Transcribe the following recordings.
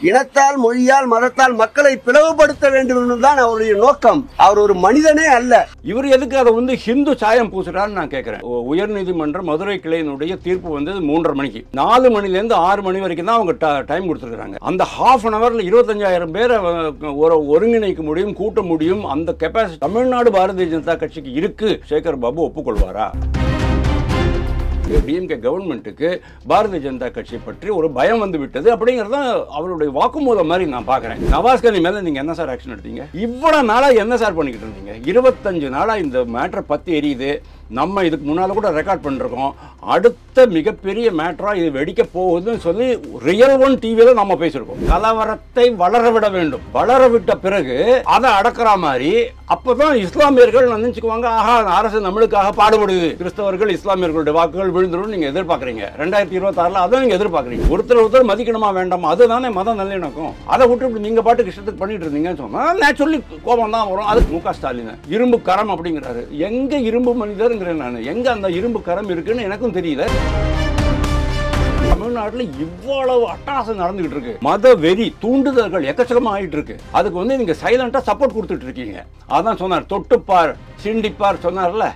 இனத்தால், மொழியால், மதத்தால் மக்களை பிளவுபடுத்த வேண்டும் என்பதுதான் அவருடைய நோக்கம். அவர் ஒரு மனிதனே அல்ல. இவர் எதுக்கு அதை ஹிந்து சாயம் பூசுறான்னு நான் கேட்கிறேன். உயர்நீதிமன்ற மதுரை கிளையினுடைய தீர்ப்பு 3:30 மணிக்கு. 4 மணிலேருந்து 6 மணி வரைக்கும் தான் அவங்க டைம் கொடுத்துருக்காங்க. அந்த ½ அன் ஹவர்ல 25,000 பேரை ஒருங்கிணைக்க முடியும், கூட்ட முடியும். அந்த கெப்பாசிட்டி தமிழ்நாடு பாரதிய ஜனதா கட்சிக்கு இருக்கு. சேகர் பாபு ஒப்புக்கொள்வாரா? டிஎம்கே கவர்மெண்ட்டுக்கு பாரதிய ஜனதா கட்சியை பற்றி ஒரு பயம் வந்து விட்டது அப்படிங்கிறத அவருடைய வாக்குமூலம் மாதிரி நான் பார்க்குறேன். நவாஸ் கனி மேலே நீங்கள் என்ன சார் ஆக்ஷன் எடுத்தீங்க? இவ்வளோ நாளாக என்ன சார் பண்ணிக்கிட்டு இருந்தீங்க? 25 நாளாக இந்த மேட்டரை பற்றி எரியுது. நம்ம இதுக்கு முன்னால் கூட ரெக்கார்ட் பண்ணிருக்கோம். அடுத்த மிகப்பெரிய மேட்டரா இது வெடிக்க போகுதுன்னு சொல்லி ரியல் ஒன் டிவியில நம்ம பேசியிருக்கோம். கலவரத்தை வளர விட வேண்டும். வளர விட்ட பிறகு அதை அடக்கிற மாதிரி அப்பதான் இஸ்லாமியர்கள் நினைச்சுக்குவாங்க, ஆஹா அரசு நம்மளுக்காக பாடுபடுது, கிறிஸ்தவர்கள் இஸ்லாமியர்களுடைய வாக்குகள் விழுந்துடும் நீங்க எதிர்பார்க்கறீங்க. 2026 அதான் நீங்க எதிர்பார்க்கறீங்க. ஒருத்தர் மதிக்கணுமா வேண்டாமா? அதுதானே மத நல்லிணக்கம். அதை விட்டு நீங்க பாட்டுக்கு இஷ்டத்துக்கு பண்ணிட்டு இருந்தீங்கன்னு சொன்னா நேச்சுரலி கோபம் தான் வரும். அது மு க ஸ்டாலின் இரும்பு கரம் அப்படிங்கிறாரு. எங்க இரும்பு மனிதர்? நான் எங்க அந்த இரும்பு கரம் இருக்குன்னு எனக்கும் தெரியல. தமிழ்நாட்டில் இவ்வளவு அட்டகாசம் நடந்துகிட்டு இருக்கு. மத வெறி தூண்டுதல்கள் எக்கச்சக்கமா ஆயிட்டு இருக்கு. அதுக்கு நீங்க சைலண்டா சப்போர்ட் கொடுத்துட்டு இருக்கீங்க. அதான் சொன்னார், தொட்டுப்பார் சிண்டிப்பார் சொன்னார்ல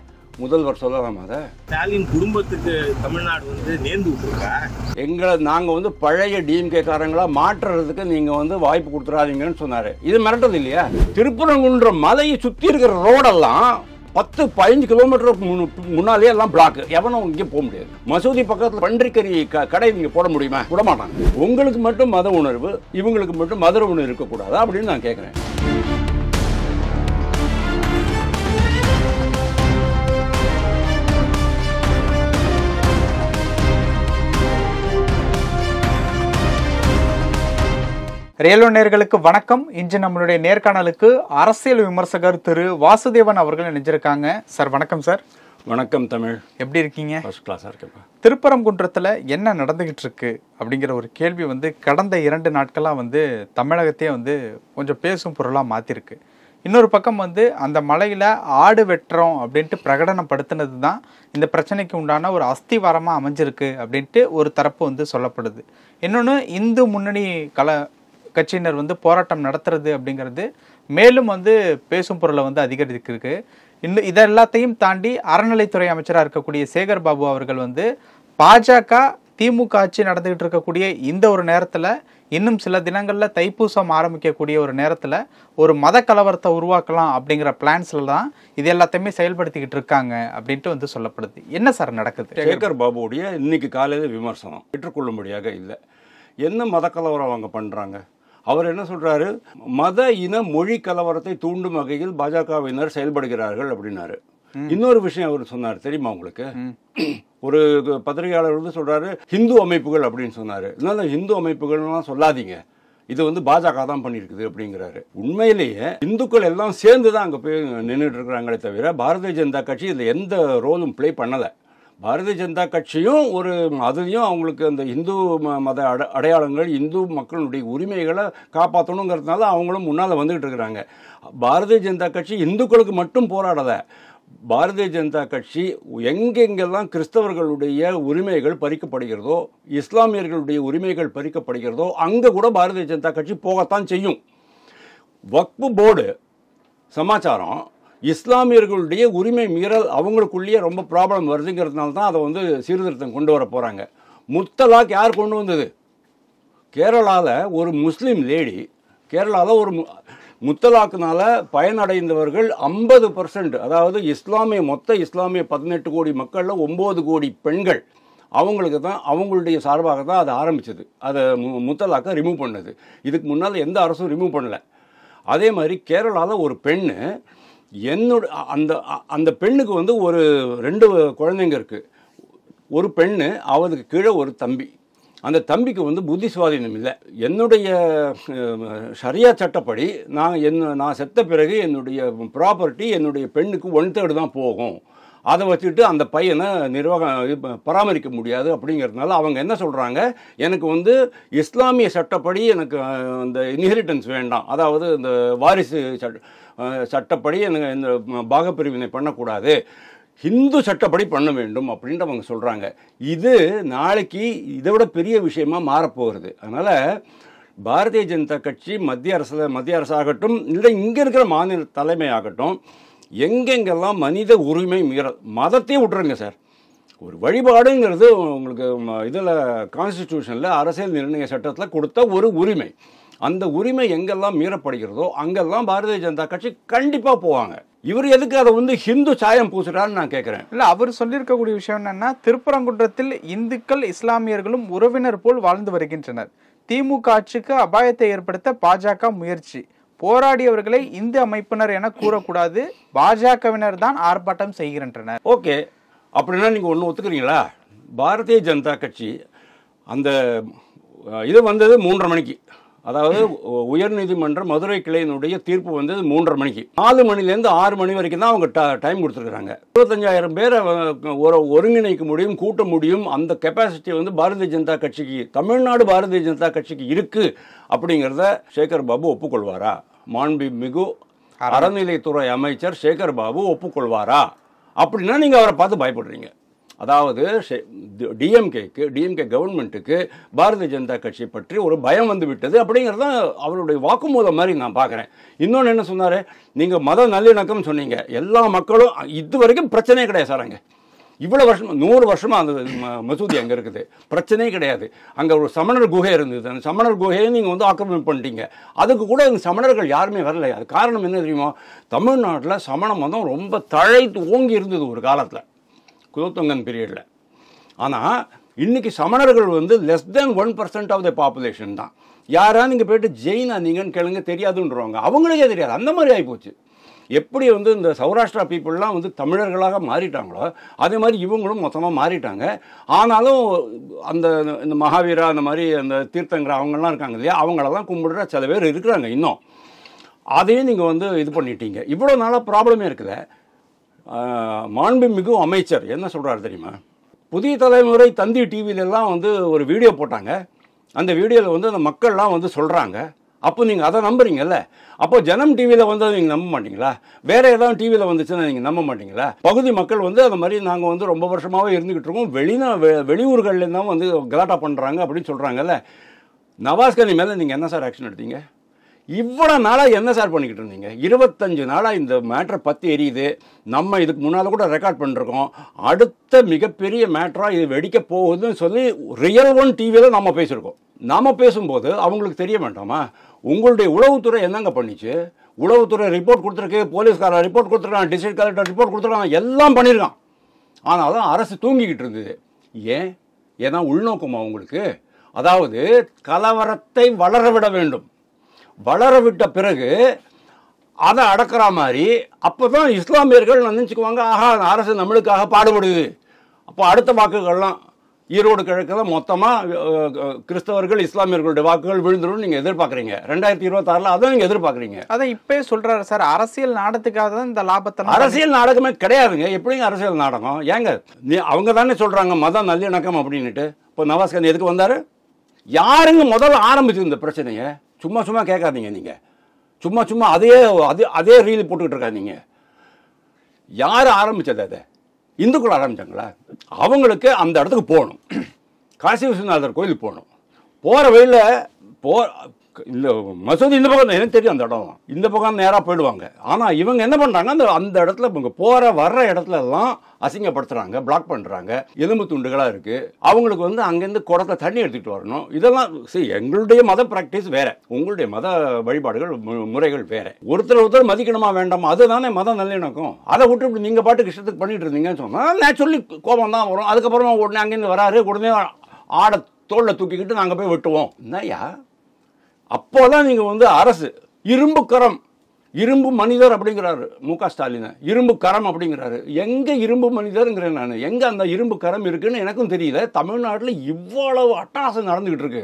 முதல்வர். சொல்லலாம் அத ஸ்டாலின் குடும்பத்துக்கு தமிழ்நாடு நேர்ந்து விட்டுருக்கா? எங்களை நாங்க பழைய டிஎம்கே காரங்களா மாற்றுறதுக்கு நீங்க வாய்ப்பு கொடுத்துறாதீங்கன்னு சொன்னாரு. இது மிரட்டது இல்லையா? திருப்பரங்குன்ற மலையை சுத்தி இருக்கிற ரோடெல்லாம் 10-15 கிலோமீட்டருக்கு முன்னாலே எல்லாம் பிளாக். எவனும் இங்கே போக முடியாது. மசூதி பக்கத்தில் பன்றிக்கறி கடை நீங்க போட முடியுமா? விட மாட்டாங்க. உங்களுக்கு மட்டும் மத உணர்வு, இவங்களுக்கு மட்டும் மத உணர்வு இருக்கக்கூடாது அப்படின்னு நான் கேட்கிறேன். ரேலோ நேயர்களுக்கு வணக்கம். இன்று நம்மளுடைய நேர்காணலுக்கு அரசியல் விமர்சகர் திரு வாசுதேவன் அவர்கள் இணைஞ்சிருக்காங்க. சார் வணக்கம். சார் வணக்கம். தமிழ் எப்படி இருக்கீங்க? ஃபர்ஸ்ட் கிளாஸா இருக்கேன். திருப்பரங்குன்றத்தில் என்ன நடந்துகிட்டு இருக்கு அப்படிங்கிற ஒரு கேள்வி கடந்த 2 நாட்களாக தமிழகத்தையே கொஞ்சம் பேசும் பொருளாக மாற்றிருக்கு. இன்னொரு பக்கம் அந்த மலையில் ஆடு வெட்டுறோம் அப்படின்ட்டு பிரகடனப்படுத்தினது தான் இந்த பிரச்சனைக்கு உண்டான ஒரு அஸ்திவாரமாக அமைஞ்சிருக்கு அப்படின்ட்டு ஒரு தரப்பு சொல்லப்படுது. இன்னொன்று இந்து முன்னணி கட்சியினர் போராட்டம் நடத்துறது அப்படிங்கிறது மேலும் பேசும் பொருளை அதிகரித்திருக்கு. இன்னும் இதெல்லாத்தையும் தாண்டி அறநிலைத்துறை அமைச்சராக இருக்கக்கூடிய சேகர் பாபு அவர்கள் பாஜக திமுக ஆட்சி நடந்துகிட்டு இருக்கக்கூடிய இந்த ஒரு நேரத்தில், இன்னும் சில தினங்களில் தைப்பூசம் ஆரம்பிக்கக்கூடிய ஒரு நேரத்தில் ஒரு மத கலவரத்தை உருவாக்கலாம் அப்படிங்கிற பிளான்ஸில் தான் இது எல்லாத்தையுமே செயல்படுத்திக்கிட்டு இருக்காங்க அப்படின்ட்டு சொல்லப்படுது. என்ன சார் நடக்குது? சேகர் பாபுடைய இன்னைக்கு காலையில் விமர்சனம் ஏற்றுக்கொள்ளும்படியாக இல்லை. என்ன மத கலவரம் அவங்க பண்ணுறாங்க? அவர் என்ன சொல்றாரு? மத இன மொழி கலவரத்தை தூண்டும் வகையில் பாஜகவினர் செயல்படுகிறார்கள் அப்படின்னாரு. இன்னொரு விஷயம் அவர் சொன்னார் தெரியுமா உங்களுக்கு? ஒரு பத்திரிகையாளர் சொல்றாரு ஹிந்து அமைப்புகள் அப்படின்னு சொன்னாரு. இதனால ஹிந்து அமைப்புகள்லாம் சொல்லாதீங்க, இது பாஜக தான் பண்ணியிருக்குது அப்படிங்கிறாரு. உண்மையிலேயே இந்துக்கள் எல்லாம் சேர்ந்து தான் அங்கே போய் நின்றுட்டு இருக்கிறாங்களே தவிர பாரதிய ஜனதா கட்சி இதில் எந்த ரோலும் பிளே பண்ணலை. பாரதிய ஜனதா கட்சியும் அதுலேயும் அவங்களுக்கு அந்த இந்து மத அடையாளங்கள், இந்து மக்களுடைய உரிமைகளை காப்பாற்றணுங்கிறதுனால அவங்களும் முன்னால் வந்துகிட்டு இருக்கிறாங்க. பாரதிய ஜனதா கட்சி இந்துக்களுக்கு மட்டும் போராடலை. பாரதிய ஜனதா கட்சி எங்கெங்கெல்லாம் கிறிஸ்தவர்களுடைய உரிமைகள் பறிக்கப்படுகிறதோ, இஸ்லாமியர்களுடைய உரிமைகள் பறிக்கப்படுகிறதோ அங்கே கூட பாரதிய ஜனதா கட்சி போகத்தான் செய்யும். வக்ஃப் போர்டு சமாச்சாரம் இஸ்லாமியர்களுடைய உரிமை மீறல் அவங்களுக்குள்ளேயே ரொம்ப ப்ராப்ளம் வருதுங்கிறதுனால தான் அதை சீர்திருத்தம் கொண்டு வர போகிறாங்க. முத்தலாக் யார் கொண்டு வந்தது? கேரளாவில் ஒரு முஸ்லீம் லேடி, கேரளாவில் ஒரு முத்தலாக்குனால பயனடைந்தவர்கள் 50%, அதாவது மொத்த இஸ்லாமிய 18 கோடி மக்களில் 9 கோடி பெண்கள். அவங்களுக்கு தான், அவங்களுடைய சார்பாக தான் அதை ஆரம்பிச்சது. அதை முத்தலாக்கை ரிமூவ் பண்ணது. இதுக்கு முன்னால் எந்த அரசும் ரிமூவ் பண்ணலை. அதே மாதிரி கேரளாவில் ஒரு பெண்ணு, அந்த பெண்ணுக்கு ஒரு 2 குழந்தைங்க இருக்கு. ஒரு பெண்ணு, அவளுக்கு கீழே ஒரு தம்பி. அந்த தம்பிக்கு புத்தி சுவாதீனம் இல்லை. என்னுடைய ஷரியா சட்டப்படி நான் செத்த பிறகு என்னுடைய ப்ராப்பர்ட்டி என்னுடைய பெண்ணுக்கு 1/3 தான் போகும். அதை வச்சுட்டு அந்த பையனை பராமரிக்க முடியாது அப்படிங்கிறதுனால அவங்க என்ன சொல்கிறாங்க, எனக்கு இஸ்லாமிய சட்டப்படி எனக்கு அந்த இன்ஹெரிட்டன்ஸ் வேண்டாம், அதாவது இந்த வாரிசு சட்டப்படி எனக்கு இந்த பாகப்பிரிவினை பண்ணக்கூடாது, ஹிந்து சட்டப்படி பண்ண வேண்டும் அப்படின்ட்டு அவங்க சொல்கிறாங்க. இது நாளைக்கு இதை விட பெரிய விஷயமா மாறப்போகிறது. அதனால் பாரதிய ஜனதா கட்சி மத்திய அரசாகட்டும் இல்லை இங்கே இருக்கிற மாநில தலைமை ஆகட்டும், எங்கெங்கெல்லாம் மனித உரிமை மீறல், மதத்தையே விட்டுருங்க சார். ஒரு வழிபாடுங்கிறது உங்களுக்கு இதில் கான்ஸ்டிடியூஷனில் அரசியல் நிர்ணய சட்டத்தில் கொடுத்த ஒரு உரிமை. அந்த உரிமை எங்கெல்லாம் மீறப்படுகிறதோ அங்கெல்லாம் பாரதிய ஜனதா கட்சி கண்டிப்பாக போவாங்க. இவர் எதுக்கு அதை வந்து ஹிந்து சாயம் பூசுறான்னு நான் கேட்குறேன். இல்லை, அவர் சொல்லியிருக்கக்கூடிய விஷயம் என்னன்னா, திருப்பரங்குன்றத்தில் இந்துக்கள் இஸ்லாமியர்களும் உறவினர் போல் வாழ்ந்து வருகின்றனர். திமுக ஆட்சிக்கு அபாயத்தை ஏற்படுத்த பாஜக முயற்சி. போராடியவர்களை இந்து அமைப்பினர் என கூறக்கூடாது, பாஜகவினர் தான் ஆர்ப்பாட்டம் செய்கின்றனர். ஓகே, அப்படின்னா நீங்கள் ஒன்று ஒத்துக்கிறீங்களா? பாரதிய ஜனதா கட்சி அந்த இது வந்தது 3:30 மணிக்கு, அதாவது உயர்நீதிமன்ற மதுரை கிளையினுடைய தீர்ப்பு வந்தது 3:30 மணிக்கு. 4 மணிலேருந்து 6 மணி வரைக்கும் தான் அவங்க டைம் கொடுத்துருக்குறாங்க. 25,000 பேரை ஒருங்கிணைக்க முடியும், கூட்ட முடியும். அந்த கெப்பாசிட்டி வந்து பாரதிய ஜனதா கட்சிக்கு, தமிழ்நாடு பாரதிய ஜனதா கட்சிக்கு இருக்கு அப்படிங்கிறத சேகர் பாபு ஒப்புக்கொள்வாரா? மாண்புமிகு அறநிலைத்துறை அமைச்சர் சேகர் பாபு ஒப்புக்கொள்வாரா? அப்படின்னா நீங்கள் அவரை பார்த்து பயப்படுறீங்க. அதாவது டிஎம்கே கவர்மெண்ட்டுக்கு பாரதிய ஜனதா கட்சி பற்றி ஒரு பயம் வந்து விட்டது அப்படிங்கிறது தான் அவருடைய வாக்குமூலம் மாதிரி நான் பார்க்குறேன். இன்னொன்று என்ன சொன்னார், நீங்கள் மத நல்லிணக்கம் சொன்னீங்க. எல்லா மக்களும் இது வரைக்கும் பிரச்சனையே கிடையாது சார். அங்கே இவ்வளோ வருஷம் 100 வருஷமாக அந்த மசூதி அங்கே இருக்குது, பிரச்சனையே கிடையாது. அங்கே ஒரு சமணர் குகை இருந்தது, அந்த சமணர் குகையை நீங்கள் வந்து ஆக்கிரமிப்பு பண்ணிட்டீங்க. அதுக்கு கூட இந்த சமணர்கள் யாருமே வரல. அது காரணம் என்ன தெரியுமா? தமிழ்நாட்டில் சமண மதம் ரொம்ப தழைத்து ஓங்கி இருந்தது ஒரு காலத்தில், குலோத்துங்கன் பீரியடில். ஆனால் இன்றைக்கி சமணர்கள் வந்து less than 1% of the population தான். யாராவது நீங்கள் போய்ட்டு ஜெயினா நீங்கன்னு கேளுங்க, தெரியாதுன்றவாங்க. அவங்களுக்கே தெரியாது. அந்த மாதிரி ஆகிப்போச்சு. எப்படி வந்து இந்த சௌராஷ்டிரா பீப்புளெலாம் வந்து தமிழர்களாக மாறிட்டாங்களோ அதே மாதிரி இவங்களும் மொத்தமாக மாறிட்டாங்க. ஆனாலும் அந்த இந்த மகாவீரா அந்த மாதிரி அந்த தீர்த்தங்கரா அவங்கெல்லாம் இருக்காங்க இல்லையா, அவங்களெல்லாம் கும்பிடுற சில பேர் இருக்கிறாங்க இன்னும். அதையும் நீங்கள் வந்து இது பண்ணிட்டீங்க. இவ்வளோ நாளாக ப்ராப்ளமே இருக்குல்ல. மாண்புமிகு அமைச்சர் என்ன சொல்கிறாரு தெரியுமா? புதிய தலைமுறை தந்தி டிவிலெல்லாம் வந்து ஒரு வீடியோ போட்டாங்க. அந்த வீடியோவில் வந்து அந்த மக்கள்லாம் வந்து சொல்கிறாங்க. அப்போ நீங்கள் அதை நம்புறீங்கல்ல. அப்போ ஜனம் டிவியில் வந்து நீங்கள் நம்ப மாட்டீங்களா? வேறு ஏதாவது டிவியில் வந்துச்சுன்னா நீங்கள் நம்ப மாட்டீங்களா? பகுதி மக்கள் வந்து அந்த மாதிரி நாங்கள் வந்து ரொம்ப வருஷமாகவே இருந்துக்கிட்டு இருக்கோம், வெளியூர்கள்லேருந்து தான் வந்து கலாட்டா பண்ணுறாங்க அப்படின்னு சொல்கிறாங்கல்ல. நவாஸ்கனி மேலே நீங்கள் என்ன சார் ஆக்ஷன் எடுத்தீங்க? இவ்வளோ நாளாக என்ன சார் பண்ணிக்கிட்டு இருந்தீங்க? 25 நாளாக இந்த மேட்ரை பற்றி எரியுது. நம்ம இதுக்கு முன்னால் கூட ரெக்கார்ட் பண்ணிருக்கோம். அடுத்த மிகப்பெரிய மேட்ராக இது வெடிக்க போகுதுன்னு சொல்லி ரியல் ஒன் டிவியில் நம்ம பேசியிருக்கோம். நாம் பேசும்போது அவங்களுக்கு தெரிய வேண்டாமா? உங்களுடைய உளவுத்துறை என்னங்க பண்ணிச்சு? உளவுத்துறை ரிப்போர்ட் கொடுத்துருக்கு, போலீஸ்காரன் ரிப்போர்ட் கொடுத்துருக்கான், டிஸ்ட்ரிக்ட் கலெக்டர் ரிப்போர்ட் கொடுத்துருக்கான், எல்லாம் பண்ணியிருக்கான். ஆனாலும் அரசு தூங்கிக்கிட்டு இருந்தது. ஏன்னா உள்நோக்கமா உங்களுக்கு? அதாவது கலவரத்தை வளர விட வேண்டும். வளர விட்ட பிறகு அதை அடக்கிற மாதிரி அப்போ தான் இஸ்லாமியர்கள் நினச்சிக்குவாங்க, ஆஹா அரசு நம்மளுக்காக பாடுபடுது. அப்போ அடுத்த வாக்குகள்லாம் ஈரோடு கிழக்கில் மொத்தமாக கிறிஸ்தவர்கள் இஸ்லாமியர்களுடைய வாக்குகள் விழுந்துடும் நீங்கள் எதிர்பார்க்குறீங்க. 2026 அதான் நீங்கள் எதிர்பார்க்குறீங்க. அதை இப்போ சொல்கிறாரு சார், அரசியல் நாடகத்துக்காக தான் இந்த லாபத்தை. அரசியல் நாடகமே கிடையாதுங்க. எப்படிங்க அரசியல் நாடகம்? ஏங்க அவங்க தானே சொல்கிறாங்க மதம் நல்லிணக்கம் அப்படின்ட்டு. இப்போ நவாஸ்கன் எதுக்கு வந்தார்? யாருங்க முதல்ல ஆரம்பிச்சு இந்த பிரச்சனையை? சும்மா கேட்காதீங்க. நீங்கள் சும்மா அதே ரீல் போட்டுக்கிட்டு இருக்காதீங்க. யார் ஆரம்பித்தது? அதை இந்துக்கள் ஆரம்பித்தாங்களா? அவங்களுக்கு அந்த இடத்துக்கு போகணும், காசி விஸ்வநாதர் கோயிலுக்கு போகணும். போகிற வழியில் இந்த மசூதி இந்த பக்கம் எனக்கு தெரியும், அந்த இடம் இந்த பக்கம் நேராக போயிடுவாங்க. ஆனால் இவங்க என்ன பண்ணுறாங்க, அந்த இடத்துல இவங்க வர்ற இடத்துல எல்லாம் அசிங்கப்படுத்துகிறாங்க, பிளாக் பண்ணுறாங்க. எலும்பு துண்டுகளாக இருக்குது. அவங்களுக்கு வந்து அங்கேருந்து குடத்தை தண்ணி எடுத்துகிட்டு வரணும். இதெல்லாம் சரி, எங்களுடைய மத ப்ராக்டிஸ் வேறு, உங்களுடைய மத வழிபாடுகள் முறைகள் வேறு. ஒருத்தர் மதிக்கணுமா வேண்டாமா? அதுதானே மத நல்லிணக்கம். அதை விட்டு இப்படி நீங்கள் பாட்டுக்கு இஷ்டத்துக்கு பண்ணிட்டு இருந்தீங்கன்னு சொன்னால் நேச்சுரலி கோபம் தான் வரும். அதுக்கப்புறமா உடனே அங்கேருந்து வராரு, உடனே ஆடை தோளில் தூக்கிக்கிட்டு நாங்கள் போய் வெட்டுவோம். என்னையா? அப்போதான் நீங்கள் வந்து அரசு இரும்பு கரம், இரும்பு மனிதர் அப்படிங்கிறாரு மு.க. ஸ்டாலின். இரும்பு கரம் அப்படிங்கிறாரு. எங்கே இரும்பு மனிதருங்கிறேன் நான். எங்கே அந்த இரும்பு கரம் இருக்குன்னு எனக்கும் தெரியல. தமிழ்நாட்டில் இவ்வளவு அட்டகாசம் நடந்துகிட்டு இருக்கு.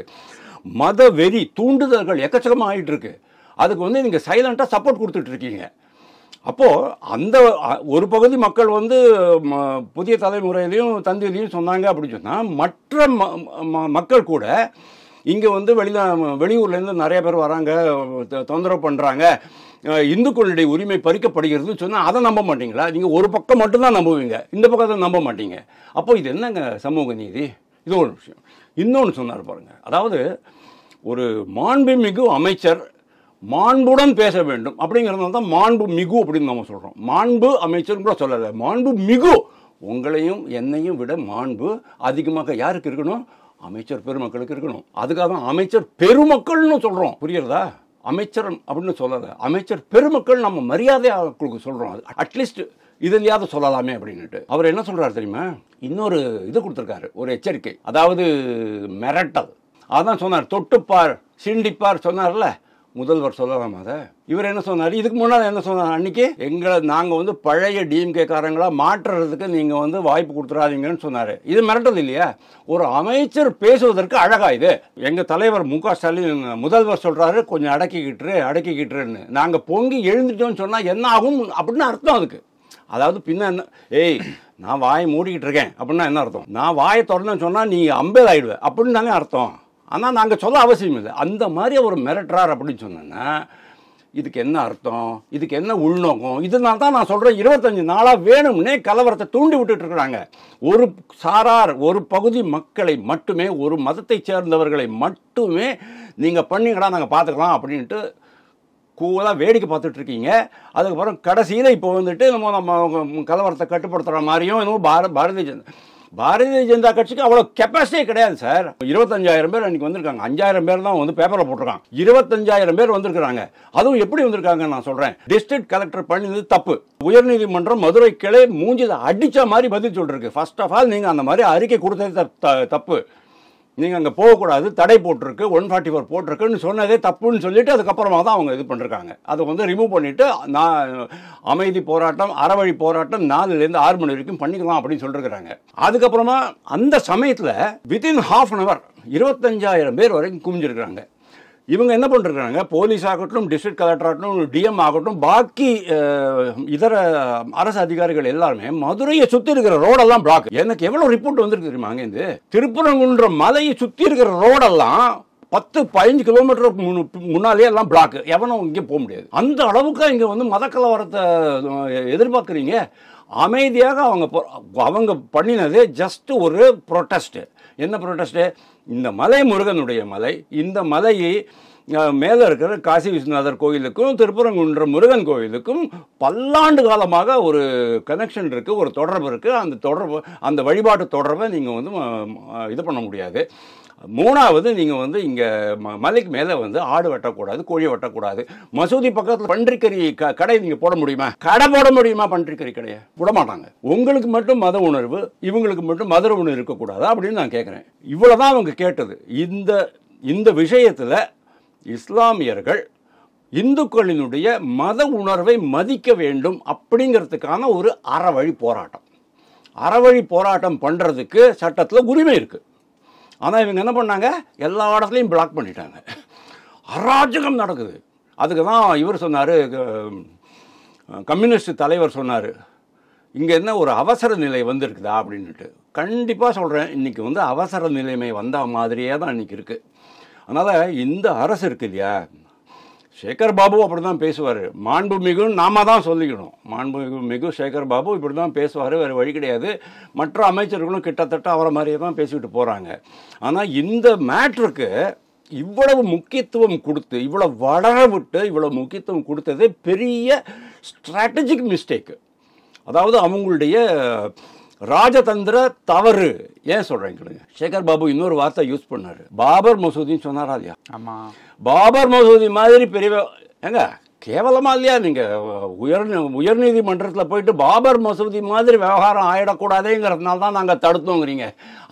மத வெறி தூண்டுதல்கள் எக்கச்சக்கமாக ஆகிட்டு இருக்கு. அதுக்கு வந்து நீங்கள் சைலண்டாக சப்போர்ட் கொடுத்துட்டு இருக்கீங்க. அப்போது அந்த ஒரு பகுதி மக்கள் வந்து புதிய தலைமுறையிலையும் தந்தியிலையும் சொன்னாங்க அப்படின்னு சொன்னால், மற்ற மக்கள் கூட இங்கே வந்து வெளியூர்லேருந்து நிறைய பேர் வராங்க, தொந்தரவு பண்ணுறாங்க, இந்துக்களுடைய உரிமை பறிக்கப்படுகிறதுன்னு சொன்னால் அதை நம்ப மாட்டீங்களா? நீங்கள் ஒரு பக்கம் மட்டும்தான் நம்புவீங்க, இந்த பக்கத்தை நம்ப மாட்டீங்க. அப்போ இது என்னங்க சமூக நீதி? இது ஒரு விஷயம். இன்னொன்று சொன்னார் பாருங்கள், அதாவது ஒரு மாண்புமிகு அமைச்சர் மாண்புடன் பேச வேண்டும் அப்படிங்கிறதுனால தான் மாண்பு மிகு அப்படின்னு நம்ம சொல்கிறோம். மாண்பு அமைச்சர் கூட சொல்லலை, மாண்பு மிகு. உங்களையும் என்னையும் விட மாண்பு அதிகமாக யாருக்கு இருக்கணும்? அமைச்சர் பெருமக்களுக்கு இருக்கணும். அதுக்காக தான் அமைச்சர் பெருமக்கள்னு சொல்கிறோம். புரியுறதா? அமைச்சர் அப்படின்னு சொல்லலை, அமைச்சர் பெருமக்கள் நம்ம மரியாதையாளர்களுக்கு சொல்கிறோம். அது அட்லீஸ்ட் இதுலையாவது சொல்லலாமே அப்படின்னுட்டு அவர் என்ன சொல்கிறார் தெரியுமா? இன்னொரு இது கொடுத்துருக்காரு, ஒரு எச்சரிக்கை. அதாவது மிரட்டல். அதான் சொன்னார், தொட்டுப்பார் சிண்டிப்பார் சொன்னார்ல முதல்வர். சொல்லலாம் அதை. இவர் என்ன சொன்னார்? இதுக்கு முன்னால் என்ன சொன்னார்? அன்னைக்கு நாங்கள் வந்து பழைய டிஎம்கே காரங்களா மாற்றுறதுக்கு நீங்கள் வந்து வாய்ப்பு கொடுத்துடாதீங்கன்னு சொன்னார். இது மிரட்டல் இல்லையா? ஒரு அமைச்சர் பேசுவதற்கு அழகா இது? எங்கள் தலைவர் மு.க. ஸ்டாலின் முதல்வர் சொல்கிறாரு, கொஞ்சம் அடக்கிக்கிட்டுருன்னு. நாங்கள் பொங்கி எழுந்துட்டோம்னு சொன்னால் என்ன ஆகும் அப்படின்னு அர்த்தம் அதுக்கு. அதாவது பின்ன என்ன, ஏய் நான் வாயை மூடிக்கிட்டு இருக்கேன் அப்படின்னா என்ன அர்த்தம்? நான் வாயை திறந்தேன்னு சொன்னால் நீ அம்பேல் ஆகிடுவேன் அப்படின்னு தானே அர்த்தம். ஆனால் நாங்கள் சொல்ல அவசியம் இல்லை. அந்த மாதிரி அவர் மிரட்டுறார் அப்படின்னு சொன்னேன்னா இதுக்கு என்ன அர்த்தம்? இதுக்கு என்ன உள்நோக்கம்? இதனால தான் நான் சொல்கிறேன், 25 நாளாக வேணும்னே கலவரத்தை தூண்டி விட்டுட்டு இருக்கிறாங்க. ஒரு சாரார், ஒரு பகுதி மக்களை மட்டுமே, ஒரு மதத்தை சேர்ந்தவர்களை மட்டுமே நீங்கள் பண்ணீங்களா நாங்கள் பார்த்துக்கலாம் அப்படின்ட்டு கூலாக வேடிக்கை பார்த்துட்டு இருக்கீங்க. அதுக்கப்புறம் கடைசியில் இப்போ வந்துட்டு நம்ம கலவரத்தை கட்டுப்படுத்துகிற மாதிரியும் என்னமோ பாரதிய ஜனதா கட்சிக்கு அவ்வளோ கெப்பாசிட்டியே கிடையாது சார். 25,000 பேர் அன்றைக்கி வந்திருக்காங்க. 5,000 பேர் தான் வந்து பேப்பரில் போட்டிருக்காங்க. 25,000 பேர் வந்திருக்கிறாங்க. அதுவும் எப்படி வந்திருக்காங்க நான் சொல்கிறேன். டிஸ்ட்ரிக்ட் கலெக்டர் பண்ணினது தப்பு. உயர்நீதிமன்றம் மதுரை கிளை மூஞ்சில் அடித்த மாதிரி பதில் சொல்லிருக்கு. ஃபர்ஸ்ட் ஆஃப் ஆல் நீங்கள் அந்த மாதிரி அறிக்கை கொடுத்தது தப்பு. நீங்கள் அங்கே போகக்கூடாது, தடை போட்டிருக்கு, 144 போட்டிருக்குன்னு சொன்னதே தப்புன்னு சொல்லிட்டு அதுக்கப்புறமா தான் அவங்க இது பண்ணிருக்காங்க. அதை வந்து ரிமூவ் பண்ணிவிட்டு நான் அமைதி போராட்டம், அறவழி போராட்டம் 4லேருந்து 6 மணி வரைக்கும் பண்ணிக்கலாம் அப்படின்னு சொல்லிருக்கிறாங்க. அதுக்கப்புறமா அந்த சமயத்தில் வித்தின் ½ அன் அவர் 25,000 பேர் வரைக்கும் குமிஞ்சிருக்கிறாங்க. இவங்க என்ன பண்ணிருக்கிறாங்க? போலீஸ் ஆகட்டும், டிஸ்ட்ரிக்ட் கலெக்டர் ஆகட்டும், டிஎம் ஆகட்டும், பாக்கி இதர அரசு அதிகாரிகள் எல்லாருமே மதுரையை சுற்றி இருக்கிற ரோடெல்லாம் பிளாக். எனக்கு எவ்வளோ ரிப்போர்ட் வந்திருக்கு தெரியுமா? அங்கேருந்து திருப்பரங்குன்ற மலையை சுற்றி இருக்கிற ரோடெல்லாம் 10-15 கிலோமீட்டருக்கு முன்னாலே எல்லாம் பிளாக். எவனும் இங்கே போக முடியாது. அந்த அளவுக்கு இங்கே வந்து மத கலவரத்தை எதிர்பார்க்குறீங்க. அமைதியாக அவங்க பண்ணினது ஜஸ்ட் ஒரு ப்ரொட்டஸ்ட். என்ன ப்ரொட்டஸ்ட்டு? இந்த மலை முருகனுடைய மலை, இந்த மலையை மேலே இருக்கிற காசி விஸ்வநாதர் கோயிலுக்கும் திருப்பரங்குன்ற முருகன் கோயிலுக்கும் பல்லாண்டு காலமாக ஒரு கனெக்ஷன் இருக்குது, ஒரு தொடர்பு இருக்குது. அந்த தொடர்பு, அந்த வழிபாட்டு தொடர்பை நீங்கள் வந்து இது பண்ண முடியாது. 3வது, நீங்கள் வந்து இங்கே மலைக்கு மேலே வந்து ஆடு வெட்டக்கூடாது, கோழி வெட்டக்கூடாது. மசூதி பக்கத்தில் பன்றிக்கறி கடை நீங்கள் போட முடியுமா? கடை போட முடியுமா? பன்றிக்கறி கடையை விட மாட்டாங்க. உங்களுக்கு மட்டும் மத உணர்வு, இவங்களுக்கு மட்டும் மத உணர்வு இருக்கக்கூடாது அப்படின்னு நான் கேட்குறேன். இவ்வளோதான் அவங்க கேட்டது. இந்த விஷயத்தில் இஸ்லாமியர்கள் இந்துக்களினுடைய மத உணர்வை மதிக்க வேண்டும் அப்படிங்கிறதுக்கான ஒரு அறவழி போராட்டம் பண்ணுறதுக்கு சட்டத்தில் உரிமை இருக்குது. ஆனால் இவங்க என்ன பண்ணாங்க? எல்லா இடத்துலையும் பிளாக் பண்ணிட்டாங்க. அராஜகம் நடக்குது. அதுக்கு தான் இவர் சொன்னார், கம்யூனிஸ்ட் தலைவர் சொன்னார், இங்கே என்ன ஒரு அவசர நிலை வந்திருக்குதா அப்படின்ட்டு. கண்டிப்பாக சொல்கிறேன், இன்றைக்கி வந்து அவசர நிலைமை வந்த மாதிரியே தான் இன்றைக்கி இருக்குது. அதனால் இந்த அரசு இருக்கு இல்லையா, சேகர் பாபு அப்படி தான் பேசுவார். மாண்புமிகுன்னு நாம தான் சொல்லிக்கணும். மாண்புமிகு சேகர் பாபு இப்படி தான் பேசுவார், வேறு வழி கிடையாது. மற்ற அமைச்சர்களும் கிட்டத்தட்ட அவரை மாதிரியே தான் பேசிக்கிட்டு போகிறாங்க. ஆனால் இந்த மேட்ருக்கு இவ்வளவு முக்கியத்துவம் கொடுத்து, இவ்வளவு வளர விட்டு இவ்வளவு முக்கியத்துவம் கொடுத்தது பெரிய ஸ்ட்ராட்டஜிக் மிஸ்டேக்கு. அதாவது அவங்களுடைய ராஜதந்திர தவறு. ஏன் சொல்றேன் கேளுங்க. சேகர் பாபு இன்னொரு வார்த்தை யூஸ் பண்ணாரு, பாபர் மசூதின்னு சொன்னாரா இல்லையா? ஆமா, பாபர் மசூதி மாதிரி பெரிய ஏங்க கேவலமா இல்லையா? நீங்க உயர்நீதிமன்றத்தில் போயிட்டு பாபர் மசூதி மாதிரி விவகாரம் ஆயிடக்கூடாதுங்கிறதுனால தான் நாங்கள் தடுத்தோங்கிறீங்க.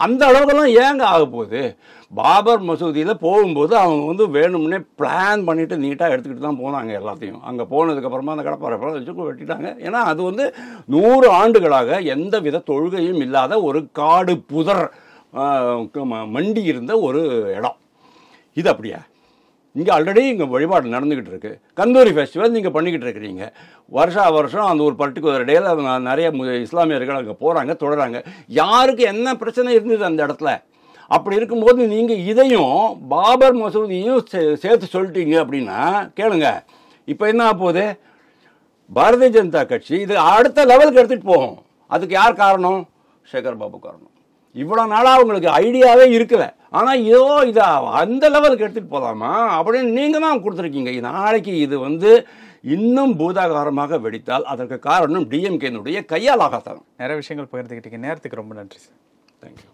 அந்த அளவுக்குலாம் ஏங்க ஆக போகுது? பாபர் மசூதியில் போகும்போது அவங்க வந்து வேணும்னே பிளான் பண்ணிவிட்டு நீட்டாக எடுத்துக்கிட்டு தான் போனாங்க எல்லாத்தையும். அங்கே போனதுக்கப்புறமா அந்த கடப்பாறை வச்சு வெட்டிட்டாங்க. ஏன்னா அது வந்து 100 ஆண்டுகளாக எந்த வித தொழுகையும் இல்லாத ஒரு காடு புதர் மண்டி இருந்த ஒரு இடம். இது அப்படியா? இங்கே ஆல்ரெடி இங்கே வழிபாடு நடந்துக்கிட்டு இருக்கு. கந்தூரி ஃபெஸ்டிவல் நீங்கள் பண்ணிக்கிட்டு இருக்கிறீங்க. வருஷம் அந்த ஒரு பர்டிகுலர் டேயில் நிறைய இஸ்லாமியர்கள் அங்கே போகிறாங்க, தொடராங்க. யாருக்கு என்ன பிரச்சனை இருந்தது அந்த இடத்துல? அப்படி இருக்கும்போது நீங்கள் இதையும் பாபர் மசூதியும் சேர்த்து சொல்லிட்டீங்க அப்படின்னா கேளுங்க, இப்போ என்ன போகுது? பாரதிய ஜனதா கட்சி இது அடுத்த லெவலுக்கு எடுத்துகிட்டு போகும். அதுக்கு யார் காரணம்? சேகர் பாபு காரணம். இவ்வளோ நாளாக அவங்களுக்கு ஐடியாவே இருக்கல. ஆனால் இதோ இதை அந்த லெவலுக்கு எடுத்துகிட்டு போகலாமா அப்படின்னு நீங்கள் தான் கொடுத்துருக்கீங்க. நாளைக்கு இது இன்னும் பூதாகாரமாக வெடித்தால் அதற்கு காரணம் டிஎம்கேனுடைய கையாலாகத்தான். நிறைய விஷயங்கள் பகிர்ந்துக்கிட்டீங்க. நேரத்துக்கு ரொம்ப நன்றி சார். தேங்க்யூ.